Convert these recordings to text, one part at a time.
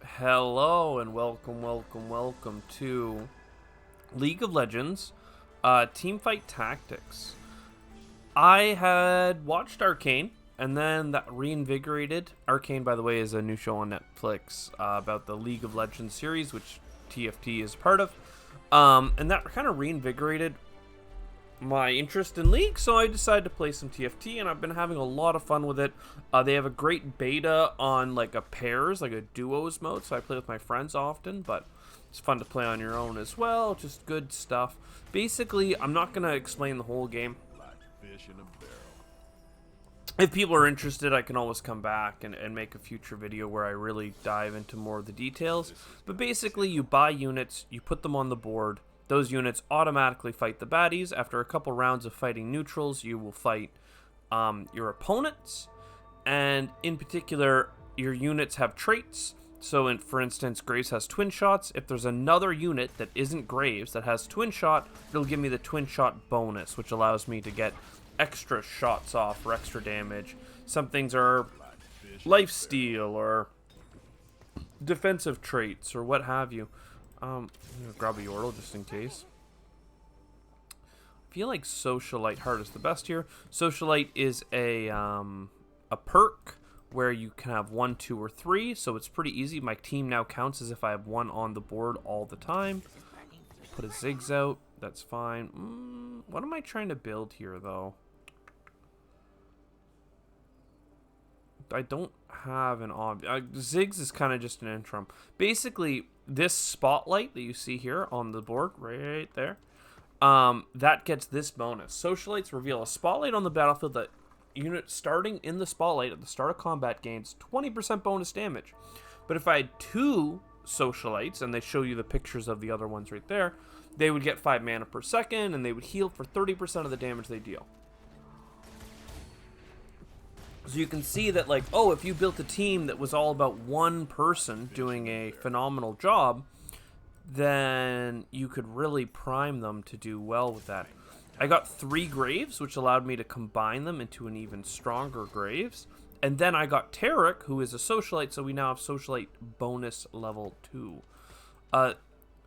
Hello and welcome to League of Legends Teamfight Tactics. I had watched Arcane and then that reinvigorated. Arcane, by the way, is a new show on Netflix about the League of Legends series, which TFT is part of. And that kind of reinvigorated my interest in League, so I decided to play some TFT, and I've been having a lot of fun with it. They have a great beta on like a pairs, like a duos mode, so I play with my friends often, but it's fun to play on your own as well. Just good stuff. Basically, I'm not going to explain the whole game. If people are interested, I can always come back and make a future video where I really dive into more of the details. But basically, you buy units, you put them on the board. Those units automatically fight the baddies. After a couple rounds of fighting neutrals, you will fight your opponents. And in particular, your units have traits. So, for instance, Graves has twin shots. If there's another unit that isn't Graves that has twin shot, it'll give me the twin shot bonus, which allows me to get extra shots off for extra damage. Some things are lifesteal or defensive traits or what have you. I'm gonna grab a Yordle just in case. I feel like Socialite Heart is the best here. Socialite is a perk where you can have 1, 2, or 3, so it's pretty easy. My team now counts as if I have 1 on the board all the time. Put a Ziggs out, that's fine. What am I trying to build here, though? I don't have an Ziggs is kind of just an interim. Basically, this spotlight that you see here on the board, right there, that gets this bonus. Socialites reveal a spotlight on the battlefield that unit starting in the spotlight at the start of combat gains 20% bonus damage. But if I had 2 socialites, and they show you the pictures of the other ones right there, they would get 5 mana per second, and they would heal for 30% of the damage they deal. So you can see that, like, oh, if you built a team that was all about one person doing a phenomenal job, then you could really prime them to do well with that. I got 3 Graves, which allowed me to combine them into an even stronger Graves. And then I got Taric, who is a Socialite, so we now have Socialite bonus level 2.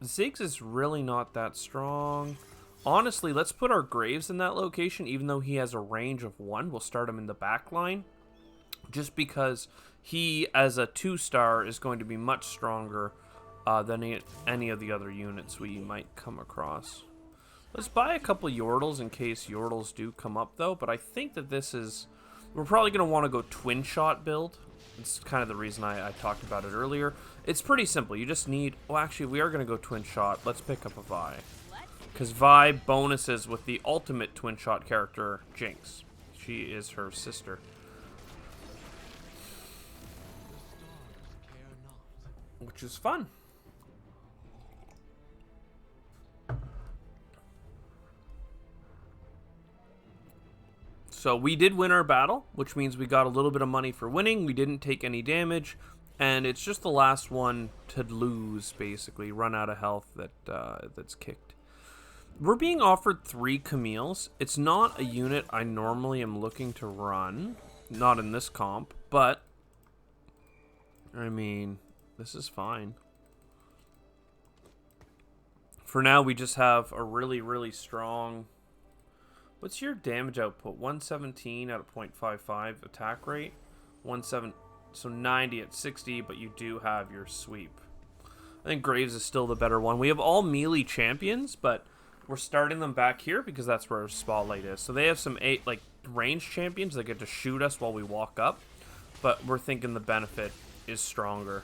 Ziggs is really not that strong. Honestly, let's put our Graves in that location, even though he has a range of 1. We'll start him in the back line, just because he, as a 2-star, is going to be much stronger than any of the other units we might come across. Let's buy a couple Yordles in case Yordles do come up, though, but I think that this is... We're probably going to want to go twin shot build. It's kind of the reason I talked about it earlier. It's pretty simple. You just need... Well, actually, we are going to go twin shot. Let's pick up a Vi. Because Vi bonuses with the ultimate twin shot character, Jinx. She is her sister. Which is fun. So we did win our battle, which means we got a little bit of money for winning. We didn't take any damage. And it's just the last one to lose, basically. Run out of health that's kicked. We're being offered 3 Camille's. It's not a unit I normally am looking to run. Not in this comp, but... I mean, this is fine. For now, we just have a really, really strong... What's your damage output? 117 at a 0.55 attack rate. 17, so 90 at 60, but you do have your sweep. I think Graves is still the better one. We have all melee champions, but we're starting them back here because that's where our spotlight is. So they have some range champions that get to shoot us while we walk up, but we're thinking the benefit is stronger.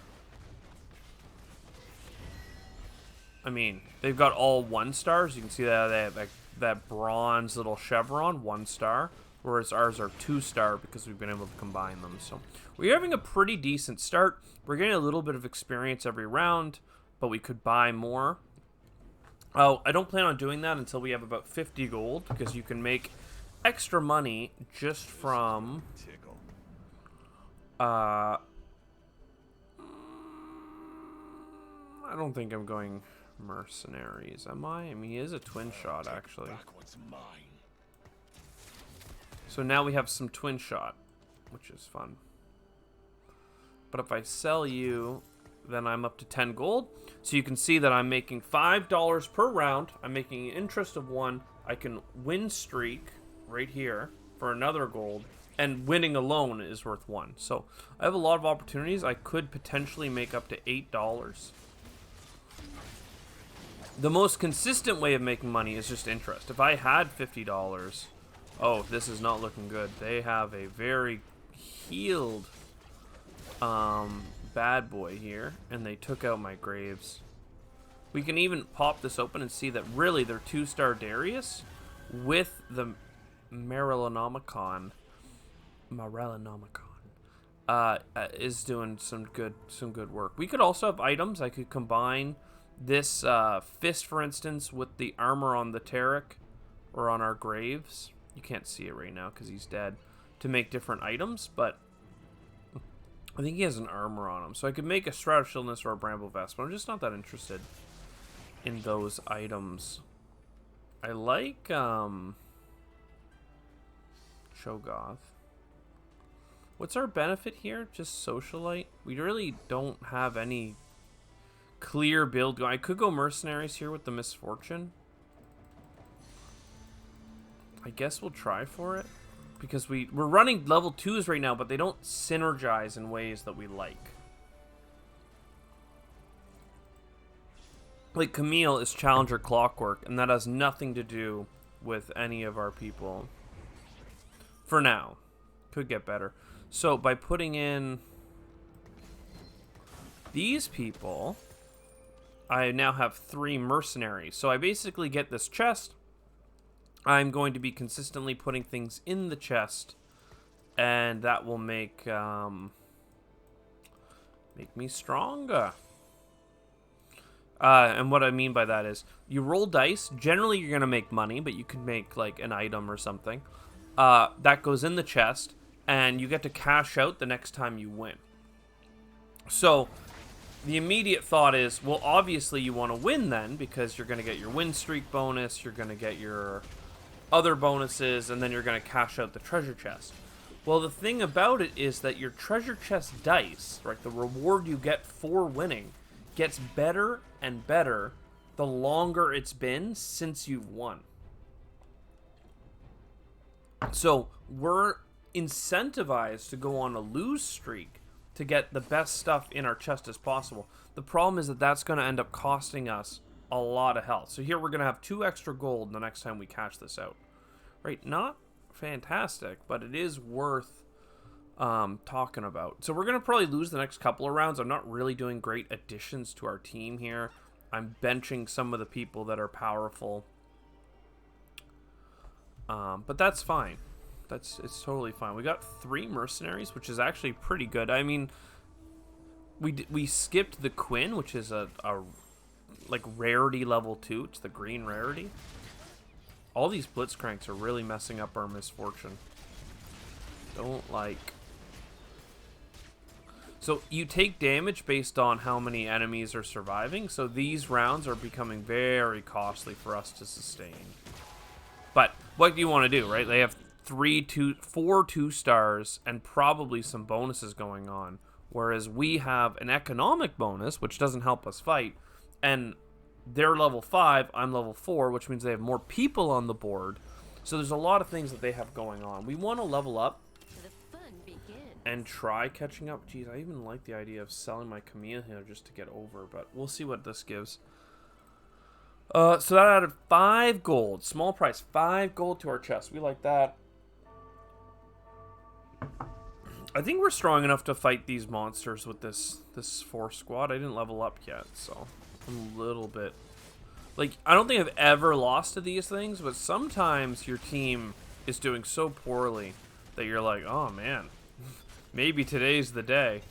I mean, they've got all 1-stars. You can see that they have that bronze little chevron, 1-star, whereas ours are 2-star because we've been able to combine them. So we're having a pretty decent start. We're getting a little bit of experience every round, but we could buy more. Oh, I don't plan on doing that until we have about 50 gold, because you can make extra money just from I don't think I'm going mercenaries, am I? I mean, he is a twin shot, actually. So now we have some twin shot, which is fun. But if I sell you, then I'm up to 10 gold. So you can see that I'm making $5 per round. I'm making an interest of 1. I can win streak right here for another gold. And winning alone is worth 1. So I have a lot of opportunities. I could potentially make up to $8. The most consistent way of making money is just interest. If I had $50, oh, this is not looking good. They have a very healed bad boy here, and they took out my Graves. We can even pop this open and see that really they're 2-star Darius with the Morellonomicon is doing some good work. We could also have items. I could combine this fist, for instance, with the armor on the Taric or on our Graves. You can't see it right now because he's dead, to make different items, but I think he has an armor on him. So I could make a Shroud of Shieldness or a Bramble Vest, but I'm just not that interested in those items. I like Cho'Gath. What's our benefit here? Just Socialite? We really don't have any clear build going. I could go Mercenaries here with the Misfortune. I guess we'll try for it. Because we're running level 2s right now, but they don't synergize in ways that we like. Like Camille is Challenger Clockwork, and that has nothing to do with any of our people. For now. Could get better. So by putting in these people, I now have 3 mercenaries. So I basically get this chest. I'm going to be consistently putting things in the chest, and that will make me stronger. And what I mean by that is, you roll dice. Generally, you're gonna make money, but you can make like an item or something. That goes in the chest, and you get to cash out the next time you win. So the immediate thought is, well, obviously you want to win then, because you're gonna get your win streak bonus. You're gonna get your other bonuses, and then you're going to cash out the treasure chest. Well, the thing about it is that your treasure chest dice, right, the reward you get for winning, gets better and better the longer it's been since you've won. So we're incentivized to go on a lose streak to get the best stuff in our chest as possible. The problem is that that's going to end up costing us a lot of health. So here we're going to have 2 extra gold the next time we cash this out. Right, not fantastic, but it is worth talking about. So we're going to probably lose the next couple of rounds. I'm not really doing great additions to our team here. I'm benching some of the people that are powerful. But that's fine. It's totally fine. We got 3 mercenaries, which is actually pretty good. I mean, we skipped the Quinn, which is a like rarity level 2. It's the green rarity. All these Blitzcranks are really messing up our Misfortune. Don't like. So you take damage based on how many enemies are surviving. So these rounds are becoming very costly for us to sustain. But what do you want to do, right? They have 4 2-stars and probably some bonuses going on. Whereas we have an economic bonus, which doesn't help us fight. And they're level 5, I'm level 4, which means they have more people on the board. So there's a lot of things that they have going on. We want to level up and try catching up. Geez, I even like the idea of selling my Camille here just to get over, but we'll see what this gives. So that added 5 gold. Small price, 5 gold to our chest. We like that. I think we're strong enough to fight these monsters with this 4 squad. I didn't level up yet, so I'm a little bit... Like, I don't think I've ever lost to these things, but sometimes your team is doing so poorly that you're like, oh man, maybe today's the day.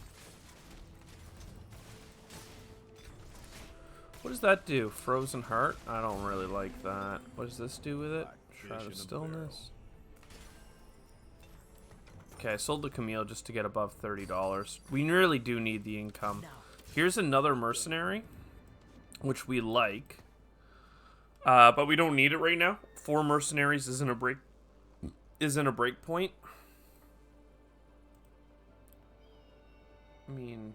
What does that do? Frozen Heart? I don't really like that. What does this do with it? Shroud of Stillness. Okay, I sold the Camille just to get above $30. We really do need the income. Here's another mercenary, which we like. But we don't need it right now. 4 mercenaries isn't a break point. I mean,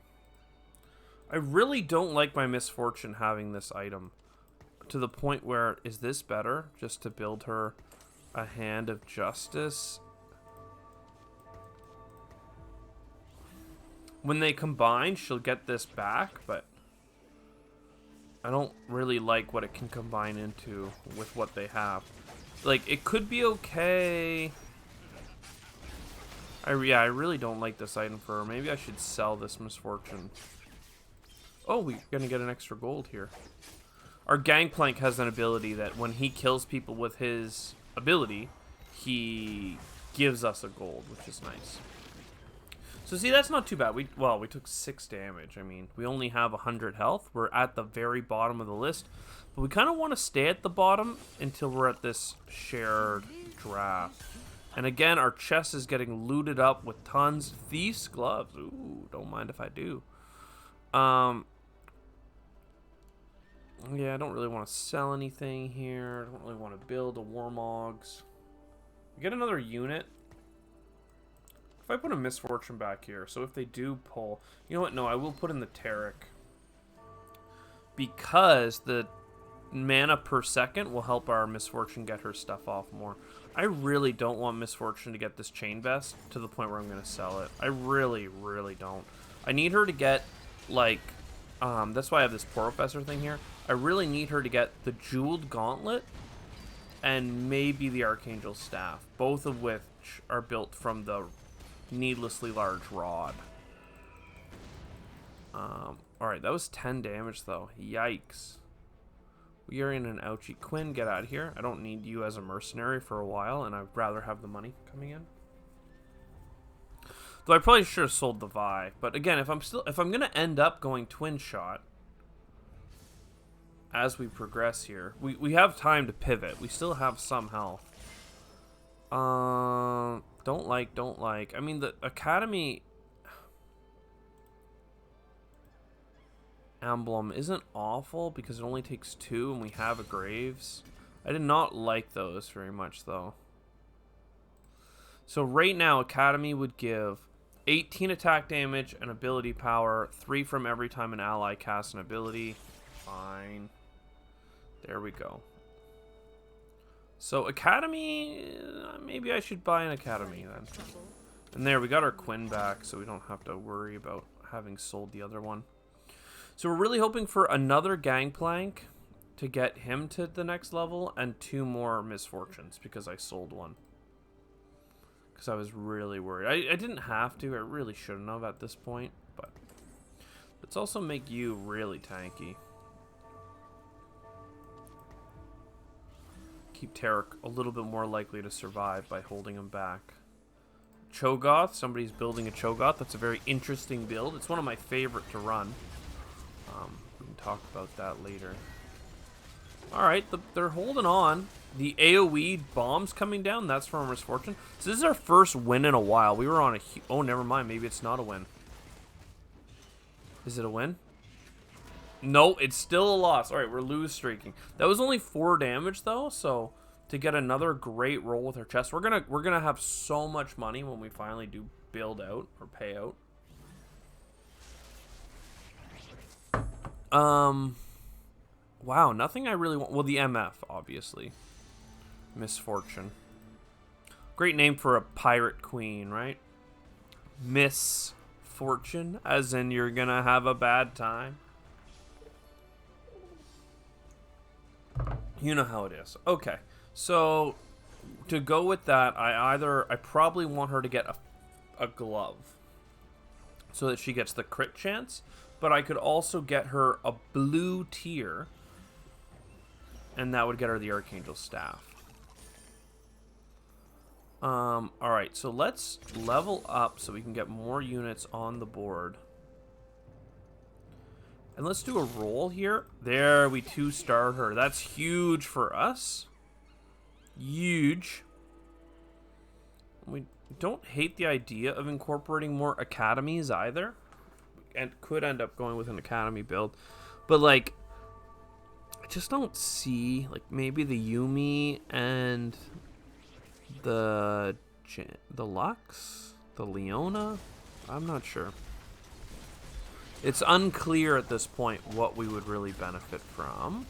I really don't like my Misfortune having this item. To the point where, is this better? Just to build her a Hand of Justice? When they combine, she'll get this back, but I don't really like what it can combine into with what they have. Like, it could be okay. Yeah, I really don't like this item for her. Maybe I should sell this Misfortune. Oh, we're gonna get an extra gold here. Our Gangplank has an ability that when he kills people with his ability, he gives us a gold, which is nice. So see, that's not too bad. We took 6 damage. I mean, we only have 100 health. We're at the very bottom of the list. But we kind of want to stay at the bottom until we're at this shared draft. And again, our chest is getting looted up with tons. Thief's gloves. Ooh, don't mind if I do. Yeah, I don't really want to sell anything here. I don't really want to build a Warmogs. Get another unit. If I put a Misfortune back here, so if they do pull... You know what? No, I will put in the Taric. Because the mana per second will help our Misfortune get her stuff off more. I really don't want Misfortune to get this Chain Vest to the point where I'm going to sell it. I really, really don't. I need her to get, like... that's why I have this Professor thing here. I really need her to get the Jeweled Gauntlet and maybe the Archangel Staff. Both of which are built from the needlessly large rod. Alright, that was 10 damage though. Yikes. We are in an ouchie. Quinn, get out of here. I don't need you as a mercenary for a while, and I'd rather have the money coming in. Though I probably should have sold the Vi. But again, if I'm gonna end up going twin shot as we progress here, we have time to pivot. We still have some health. Don't like. I mean, the Academy emblem isn't awful because it only takes 2 and we have a Graves. I did not like those very much though. So right now, Academy would give 18 attack damage and ability power, 3 from every time an ally casts an ability. Fine. There we go. So Academy, maybe I should buy an Academy then. And there, we got our Quinn back, so we don't have to worry about having sold the other one. So we're really hoping for another Gangplank to get him to the next level, and 2 more Misfortunes, because I sold one. Because I was really worried. I didn't have to, I really shouldn't have at this point, but let's also make you really tanky. Keep Taric a little bit more likely to survive by holding him back. Cho'Gath, somebody's building a Cho'Gath. That's a very interesting build. It's one of my favorite to run. We can talk about that later. Alright, they're holding on. The AoE bombs coming down, that's from Misfortune. So this is our first win in a while. We were on a... Oh, never mind. Maybe it's not a win. Is it a win? No, it's still a loss. Alright, we're lose streaking. That was only 4 damage though, so to get another great roll with our chest, we're gonna have so much money when we finally do build out or pay out. Wow, nothing I really want. Well, the MF, obviously. Misfortune. Great name for a pirate queen, right? Misfortune, as in you're gonna have a bad time. You know how it is. Okay, so to go with that, I probably want her to get a glove so that she gets the crit chance, but I could also get her a blue tier, and that would get her the Archangel Staff. Alright, so let's level up so we can get more units on the board. And let's do a roll here. There, we 2-starred her. That's huge for us. Huge. We don't hate the idea of incorporating more academies either. And could end up going with an academy build. But, like, I just don't see, like, maybe the Yuumi and the Lux? The Leona? I'm not sure. It's unclear at this point what we would really benefit from.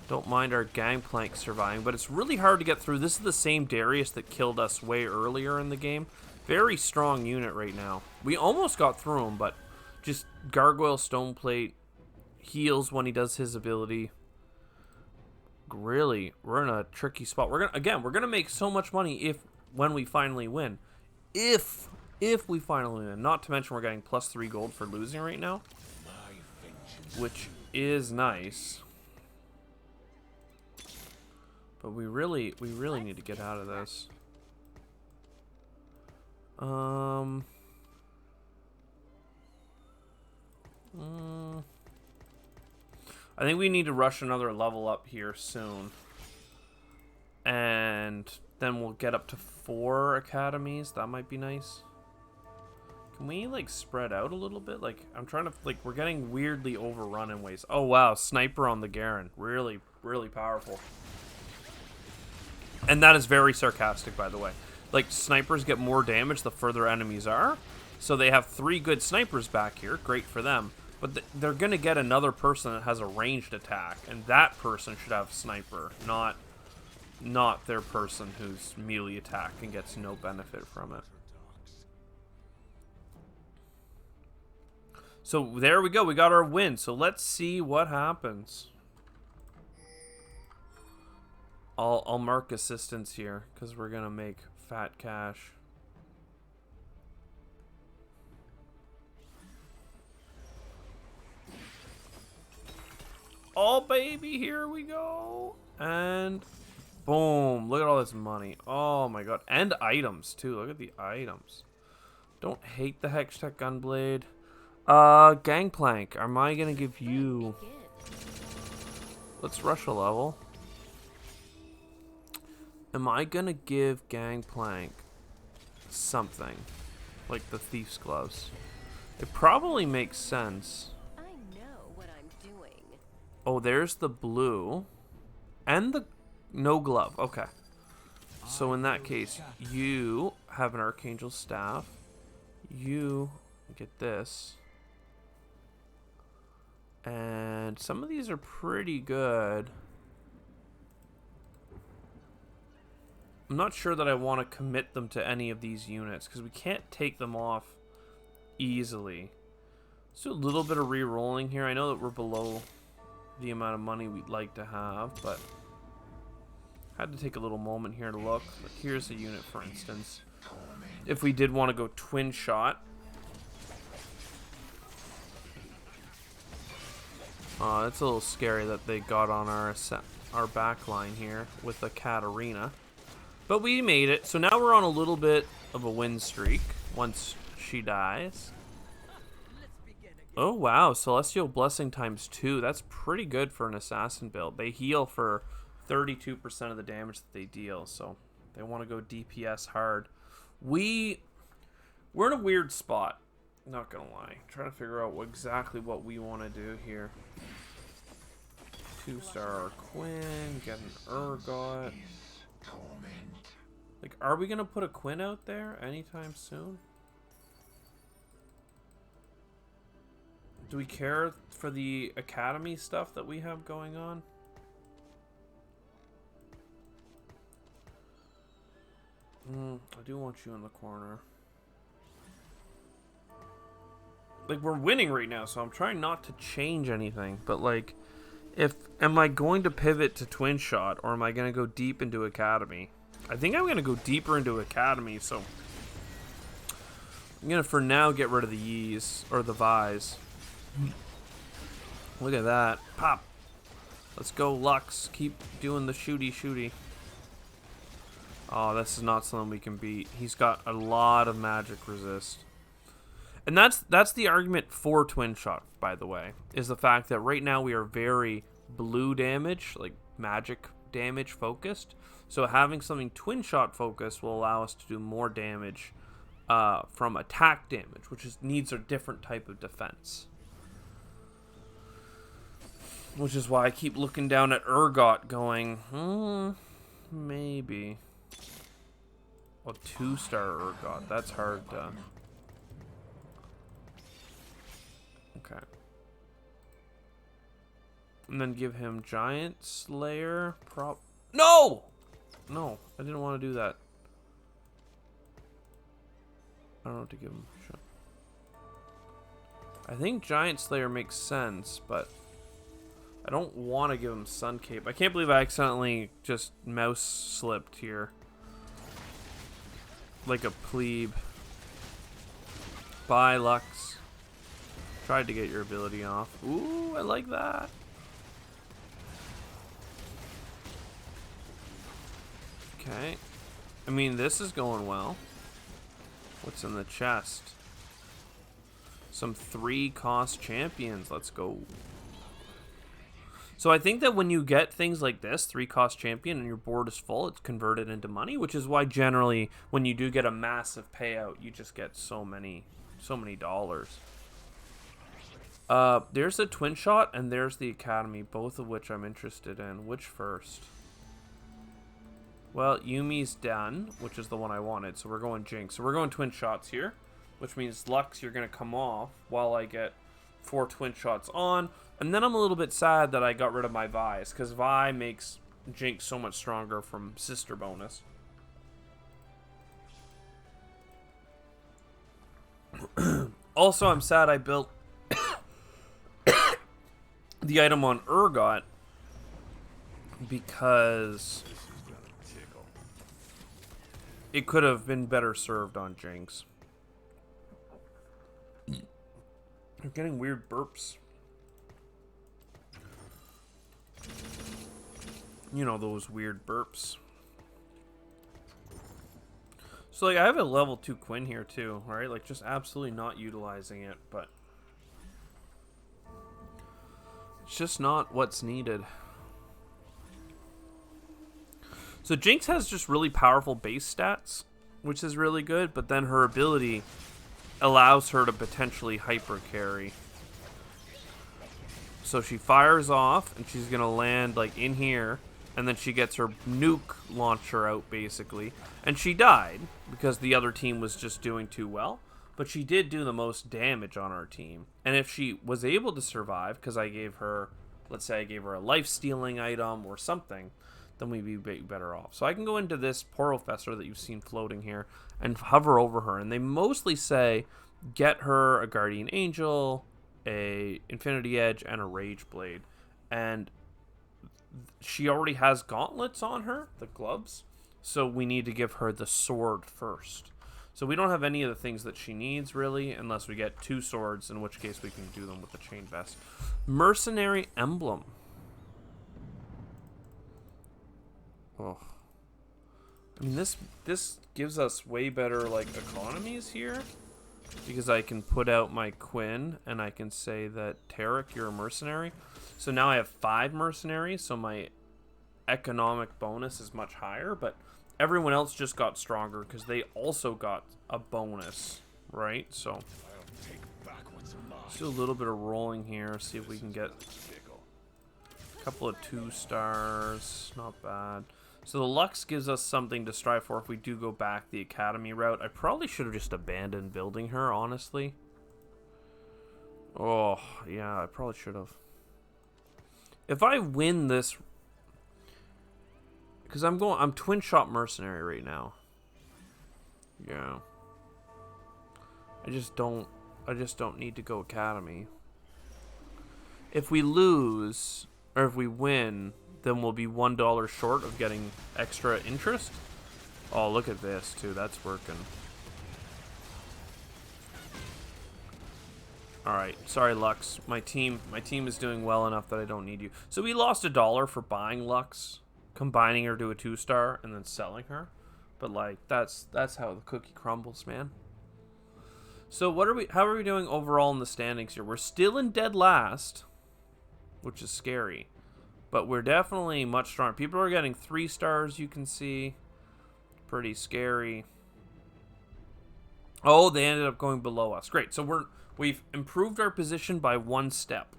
Don't mind our gangplank surviving, but it's really hard to get through. This is the same Darius that killed us way earlier in the game. Very strong unit right now. We almost got through him, but just Gargoyle Stoneplate heals when he does his ability. Really, we're in a tricky spot. We're gonna make so much money when we finally win. If we finally win. Not to mention we're getting +3 gold for losing right now, which is nice. But we really need to get out of this. I think we need to rush another level up here soon. And then we'll get up to 4 academies. That might be nice. Can we, like, spread out a little bit? Like, I'm trying to, like, we're getting weirdly overrun in ways. Oh, wow. Sniper on the Garen. Really, really powerful. And that is very sarcastic, by the way. Like, snipers get more damage the further enemies are. So they have 3 good snipers back here. Great for them. But they're going to get another person that has a ranged attack. And that person should have sniper, not their person who's melee attack and gets no benefit from it. So there we go. We got our win. So let's see what happens. I'll mark assistance here because we're going to make fat cash. Oh, baby, here we go. And boom. Look at all this money. Oh, my God. And items, too. Look at the items. Don't hate the Hextech Gunblade. Gangplank. Am I going to give you... Let's rush a level. Am I going to give Gangplank something? Like the Thief's Gloves. It probably makes sense. Oh, there's the blue. And the no glove. Okay. So in that case, you have an Archangel Staff. You get this. And some of these are pretty good. I'm not sure that I want to commit them to any of these units because we can't take them off easily. Let's do a little bit of re-rolling here. I know that we're below the amount of money we'd like to have, but I had to take a little moment here to look. But here's a unit, for instance. If we did want to go twin shot. It's a little scary that they got on our back line here with the Katarina. But we made it. So now we're on a little bit of a win streak once she dies. Oh, wow. Celestial Blessing ×2. That's pretty good for an assassin build. They heal for 32% of the damage that they deal. So they want to go DPS hard. We're in a weird spot. Not going to lie. I'm trying to figure out exactly what we want to do here. 2-star Quinn. Get an Urgot. Like, are we going to put a Quinn out there anytime soon? Do we care for the academy stuff that we have going on? I do want you in the corner. Like, we're winning right now, so I'm trying not to change anything. But, like, am I going to pivot to twin shot, or am I going to go deep into academy? I think I'm going to go deeper into academy, so I'm going to, for now, get rid of the Yees, or the Vi's. Look at that. Pop. Let's go, Lux. Keep doing the shooty. Oh, this is not something we can beat. He's got a lot of magic resist. And that's the argument for twin shot, by the way, is the fact that right now we are very blue damage, like magic damage focused. So having something twin shot focused will allow us to do more damage from attack damage, which needs a different type of defense. Which is why I keep looking down at Urgot going, maybe. A 2-star Urgot. That's hard to... And then give him Giant Slayer. No! No, I didn't want to do that. I don't know what to give him. I think Giant Slayer makes sense, but I don't want to give him Sun Cape. I can't believe I accidentally just mouse slipped here. Like a plebe. Bye, Lux. Tried to get your ability off. Ooh, I like that. Okay. I mean, this is going well. What's in the chest? Some 3-cost champions. Let's go. So I think that when you get things like this, 3-cost champion, and your board is full, it's converted into money, which is why generally when you do get a massive payout, you just get so many dollars. There's a Twin Shot and there's the Academy, both of which I'm interested in. Which first? Well, Yumi's done, which is the one I wanted, so we're going Jinx. So we're going Twin Shots here, which means Lux, you're going to come off while I get 4 Twin Shots on. And then I'm a little bit sad that I got rid of my Vi's, because Vi makes Jinx so much stronger from Sister bonus. Also, I'm sad I built the item on Urgot because it could have been better served on Jinx. I'm getting weird burps. You know, those weird burps. So, like, I have a level 2 Quinn here, too, right? Like, just absolutely not utilizing it, but it's just not what's needed. So, Jinx has just really powerful base stats, which is really good, but then her ability allows her to potentially hyper carry. So she fires off, and she's going to land, like, in here, and then she gets her nuke launcher out, basically. And she died, because the other team was just doing too well. But she did do the most damage on our team. And if she was able to survive, because I gave her, let's say I gave her a life-stealing item or something, then we'd be better off. So I can go into this Porofessor that you've seen floating here and hover over her. And they mostly say, get her a Guardian Angel, a Infinity Edge, and a Rage Blade. And she already has gauntlets on her, the gloves. So we need to give her the sword first. So we don't have any of the things that she needs, really, unless we get 2 swords, in which case we can do them with the chain vest. Mercenary Emblem. Oh. I mean, this gives us way better, like, economies here. Because I can put out my Quinn, and I can say that, Tarek, you're a mercenary. So now I have 5 mercenaries, so my economic bonus is much higher, but everyone else just got stronger because they also got a bonus, right? So let's do a little bit of rolling here, see if we can get a couple of 2 stars. Not bad. So the Lux gives us something to strive for if we do go back the Academy route. I probably should have just abandoned building her, honestly. Oh, yeah, I probably should have. If I win this, because I'm Twin Shot Mercenary right now. Yeah. I just don't need to go Academy. If we lose, or if we win, then we'll be $1 short of getting extra interest. Oh, look at this too. That's working. Alright, sorry Lux. My team is doing well enough that I don't need you. So we lost $1 for buying Lux, combining her to a 2-star, and then selling her. But like that's how the cookie crumbles, man. So how are we doing overall in the standings here? We're still in dead last, which is scary. But we're definitely much stronger. People are getting 3 stars, you can see. Pretty scary. Oh, they ended up going below us. Great. So we've improved our position by 1 step.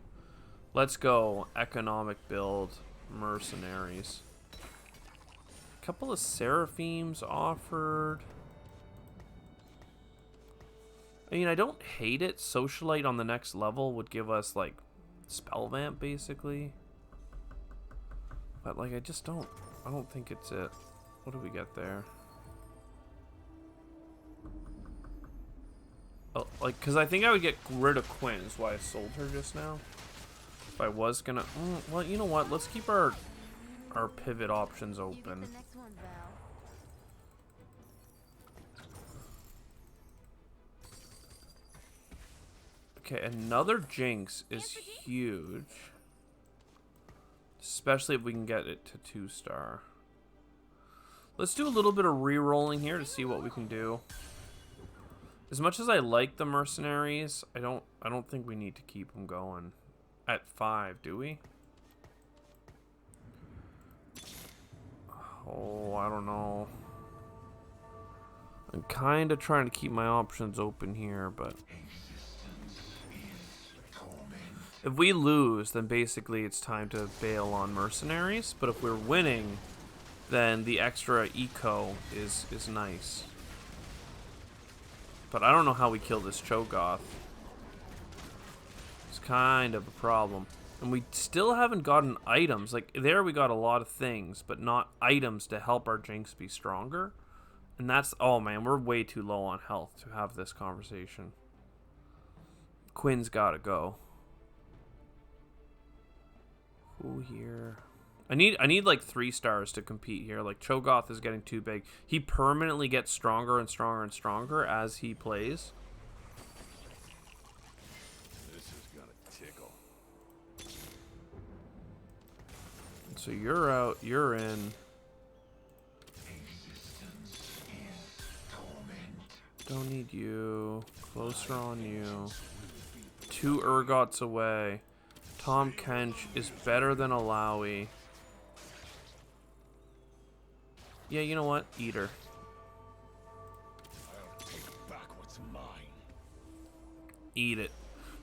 Let's go. Economic build. Mercenaries. A couple of Seraphims offered. I mean, I don't hate it. Socialite on the next level would give us, like, Spellvamp, basically. But, like, I don't think it's it. What do we get there? Oh, like, because I think I would get rid of Quinn is why I sold her just now. If I was gonna... well, you know what? Let's keep our pivot options open. Okay, another Jinx is huge. Especially if we can get it to 2-star. Let's do a little bit of re-rolling here to see what we can do. As much as I like the mercenaries, I don't think we need to keep them going at 5, do we? Oh, I don't know. I'm kind of trying to keep my options open here, but if we lose, then basically it's time to bail on mercenaries. But if we're winning, then the extra eco is nice. But I don't know how we kill this Cho'Gath. It's kind of a problem. And we still haven't gotten items. Like, there we got a lot of things, but not items to help our Jinx be stronger. And that's... oh, man, we're way too low on health to have this conversation. Quinn's gotta go. Who here? I need like 3 stars to compete here. Like, Cho'Gath is getting too big. He permanently gets stronger and stronger and stronger as he plays. This is gonna tickle. So you're out, you're in. Don't need you. Closer on you. 2 Urgots away. Tahm Kench is better than Alawi. Yeah, you know what? Eat her. I'll take back what's mine. Eat it.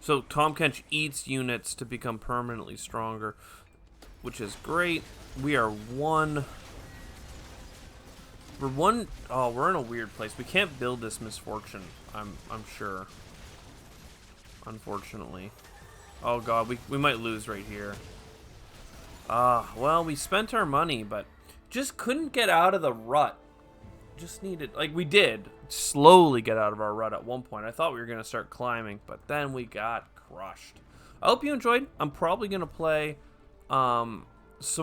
So Tahm Kench eats units to become permanently stronger, which is great. We are one. We're one. Oh, we're in a weird place. We can't build this misfortune. I'm sure. Unfortunately. Oh god, we might lose right here. Well, we spent our money, but just couldn't get out of the rut. Just needed, like, we did slowly get out of our rut at one point. I thought we were going to start climbing, but then we got crushed. I hope you enjoyed. I'm probably going to play some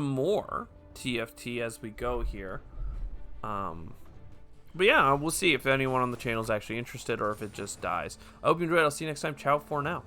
more TFT as we go here. But yeah, we'll see if anyone on the channel is actually interested or if it just dies. I hope you enjoyed. I'll see you next time. Ciao for now.